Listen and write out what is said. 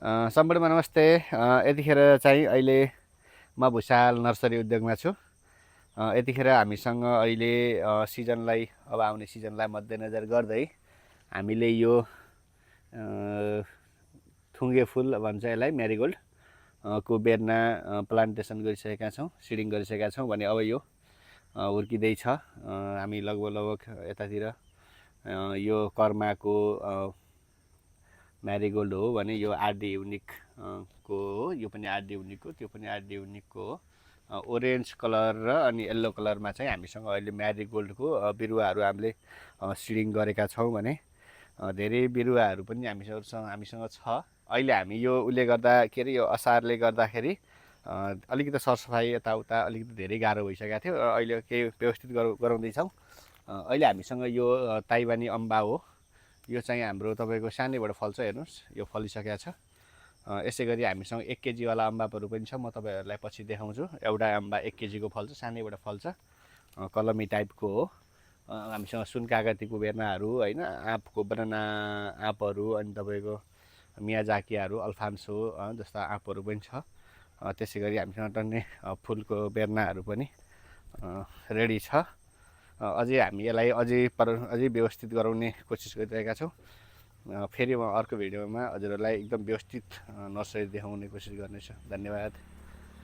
सम्पूर्णमा नमस्ते। यतिखेर चाहिँ अहिले म भुषाल नर्सरी उद्योगमा छु। यतिखेर हामीसँग अहिले सिजनलाई अब आउने सिजनलाई मध्यनजर गर्दै हामीले यो थुङ्गे फुल भन्छ यसलाई मेरीगोल्ड को बेर्ना प्लान्टेसन गरिसकेका छौँ, सिडिङ गरिसकेका छौँ भने अब यो हुर्किँदैछ। हामी लगभग यतातिर यो कर्माको म्यारिगोल्ड हो भने यो आरडी युनिक को हो, यो पनि आरडी युनिक हो, त्यो पनि आरडी युनिकको हो। ओरेन्ज कलर र अनि येल्लो कलरमा चाहिँ हामीसँग अहिले म्यारिगोल्डको बिरुवाहरू हामीले सिडिङ गरेका छौँ भने धेरै बिरुवाहरू पनि हामीसँग छ। अहिले हामी यो उसले गर्दा के अरे यो असारले गर्दाखेरि अलिकति सरसफाइ यताउता अलिकति धेरै गाह्रो भइसकेको थियो र अहिले केही व्यवस्थित गराउँदैछौँ। अहिले हामीसँग यो ताइवानी अम्बा हो। यो चाहिँ हाम्रो तपाईँको सानैबाट फल्छ, हेर्नुहोस् यो फलिसकेको छ। यसै गरी हामीसँग 1 केजीवाला अम्बाहरू पनि छ, म तपाईँहरूलाई पछि देखाउँछु। एउटा अम्बा 1 केजीको फल्छ, सानैबाट फल्छ, कलमी टाइपको हो। हामीसँग सुनकागतीको बेर्नाहरू होइन, आँपको बनाना आँपहरू, अनि तपाईँको मियाजाकीहरू, अल्फान्सो जस्ता आँपहरू पनि छ। त्यसै गरी हामीसँग टन्नै फुलको बेर्नाहरू पनि रेडी छ। अझै हामी यसलाई अझै व्यवस्थित गराउने कोसिस गरिरहेका छौँ। फेरि म अर्को भिडियोमा हजुरहरूलाई एकदम व्यवस्थित नर्सरी देखाउने कोसिस गर्नेछु। धन्यवाद।